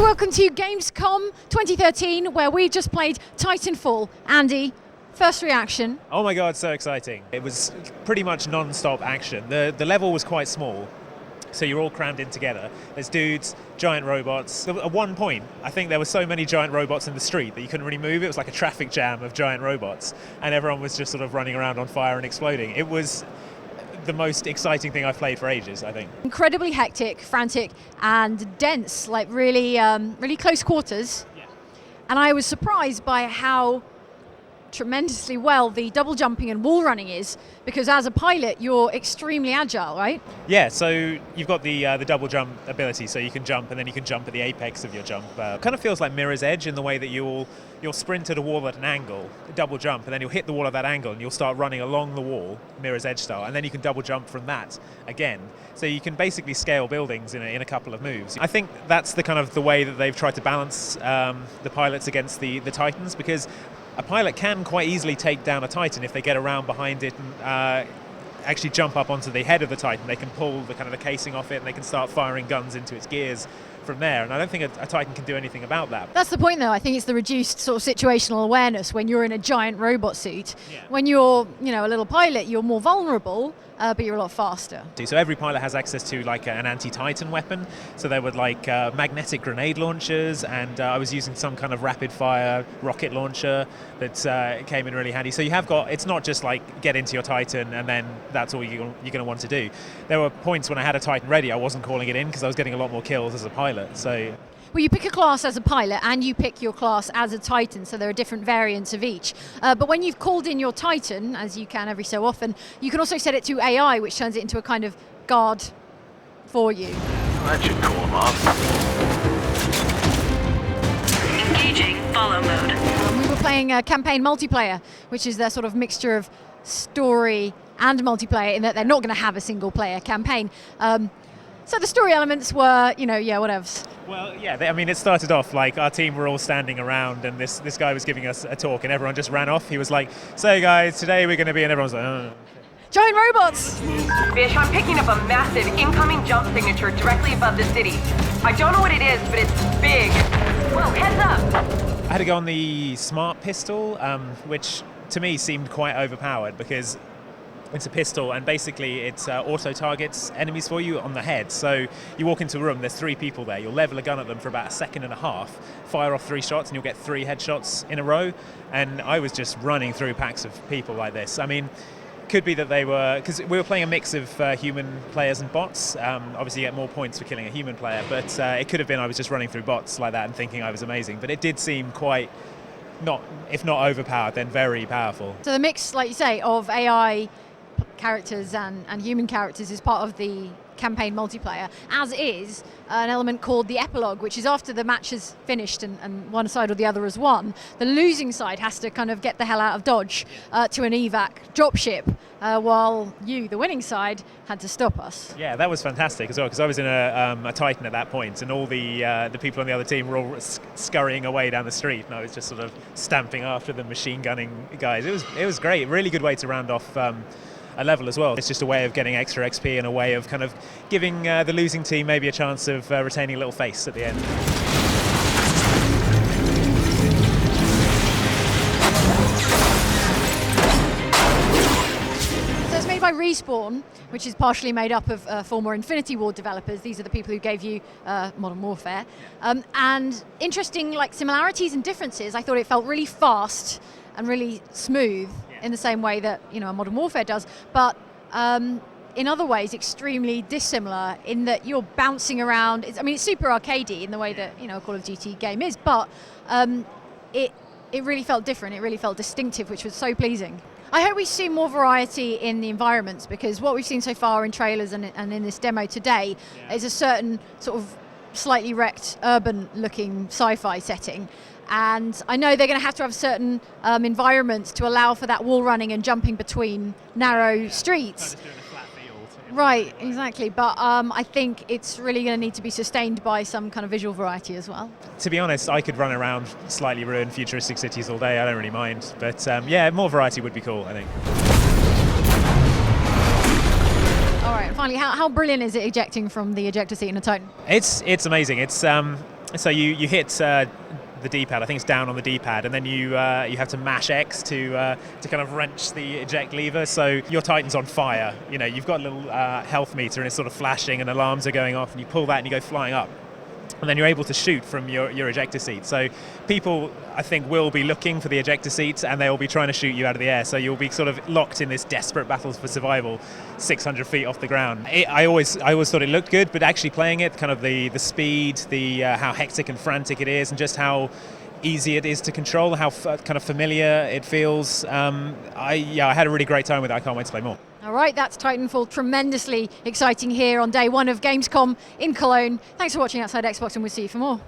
welcome to Gamescom 2013, where we just played Titanfall. Andy, first reaction? Oh my god, so exciting. It was pretty much non-stop action. The level was quite small, so you're all crammed in together. There's dudes, giant robots. At one point, I think there were so many giant robots in the street that you couldn't really move. It was like a traffic jam of giant robots, and everyone was just sort of running around on fire and exploding. It was the most exciting thing I've played for ages, I think. Incredibly hectic, frantic, and dense, like really, really close quarters. Yeah. And I was surprised by how tremendously well the double jumping and wall running is, because as a pilot you're extremely agile, right? Yeah, so you've got the double jump ability, so you can jump and then you can jump at the apex of your jump. Kind of feels like Mirror's Edge in the way that you'll sprint at a wall at an angle, double jump, and then you'll hit the wall at that angle and you'll start running along the wall, Mirror's Edge style, and then you can double jump from that again. So you can basically scale buildings in a couple of moves. I think that's the kind of the way that they've tried to balance the pilots against the Titans, because a pilot can quite easily take down a Titan if they get around behind it and actually jump up onto the head of the Titan. They can pull the kind of the casing off it and they can start firing guns into its gears from there. And I don't think a Titan can do anything about that. That's the point, though. I think it's the reduced sort of situational awareness when you're in a giant robot suit. Yeah. When you're, a little pilot, you're more vulnerable, but you're a lot faster. So every pilot has access to like an anti-Titan weapon. So there were like magnetic grenade launchers, and I was using some kind of rapid-fire rocket launcher that came in really handy. So you have got, it's not just like get into your Titan and then that's all you're going to want to do. There were points when I had a Titan ready, I wasn't calling it in because I was getting a lot more kills as a pilot. So. Well, you pick a class as a pilot and you pick your class as a Titan, so there are different variants of each. But when you've called in your Titan, as you can every so often, you can also set it to AI, which turns it into a kind of guard for you. That should cool them off. Engaging follow mode. We were playing campaign multiplayer, which is their sort of mixture of story and multiplayer, in that they're not going to have a single player campaign. So the story elements were, whatevs. Well, yeah, it started off like our team were all standing around and this guy was giving us a talk and everyone just ran off. He was like, so guys, today we're going to be, and everyone's like, oh. Giant robots! Bish, I'm picking up a massive incoming jump signature directly above the city. I don't know what it is, but it's big. Whoa, heads up! I had to go on the smart pistol, which to me seemed quite overpowered because it's a pistol and basically it auto-targets enemies for you on the head. So you walk into a room, there's 3 people there, you'll level a gun at them for about a second and a half, fire off 3 shots and you'll get 3 headshots in a row. And I was just running through packs of people like this. Could be that they were, because we were playing a mix of human players and bots. Obviously you get more points for killing a human player, but it could have been I was just running through bots like that and thinking I was amazing. But it did seem quite, if not overpowered, then very powerful. So the mix, like you say, of AI characters and human characters is part of the campaign multiplayer, as is an element called the epilogue, which is after the match is finished and one side or the other has won, the losing side has to kind of get the hell out of Dodge to an evac dropship, while you, the winning side, had to stop us. Yeah, that was fantastic as well, because I was in a Titan at that point and all the people on the other team were all scurrying away down the street and I was just sort of stamping after them, machine gunning guys. It was great, really good way to round off a level as well. It's just a way of getting extra XP and a way of kind of giving the losing team maybe a chance of retaining a little face at the end. So it's made by Respawn, which is partially made up of former Infinity Ward developers. These are the people who gave you Modern Warfare. And interesting similarities and differences. I thought it felt really fast and really smooth, in the same way that a Modern Warfare does, but in other ways extremely dissimilar in that you're bouncing around. It's super arcadey in the way that a Call of Duty game is, but it really felt different. It really felt distinctive, which was so pleasing. I hope we see more variety in the environments, because what we've seen so far in trailers and in this demo today is a certain sort of slightly wrecked urban-looking sci-fi setting. And I know they're going to have certain environments to allow for that wall running and jumping between narrow streets. Kind of doing a flat field. Right, exactly. But I think it's really going to need to be sustained by some kind of visual variety as well. To be honest, I could run around slightly ruined futuristic cities all day. I don't really mind. But yeah, more variety would be cool, I think. All right, finally, how brilliant is it ejecting from the ejector seat in a Titan? It's amazing. It's So you hit the D-pad. I think it's down on the D-pad, and then you have to mash X to kind of wrench the eject lever. So your Titan's on fire. You know, you've got a little health meter, and it's sort of flashing, and alarms are going off, and you pull that, and you go flying up. And then you're able to shoot from your ejector seat. So people, I think, will be looking for the ejector seats, and they will be trying to shoot you out of the air. So you'll be sort of locked in this desperate battle for survival, 600 feet off the ground. I always thought it looked good, but actually playing it, kind of the speed, how hectic and frantic it is, and just how easy it is to control, how kind of familiar it feels. I had a really great time with it. I can't wait to play more. All right, that's Titanfall. Tremendously exciting here on day one of Gamescom in Cologne. Thanks for watching Outside Xbox, and we'll see you for more.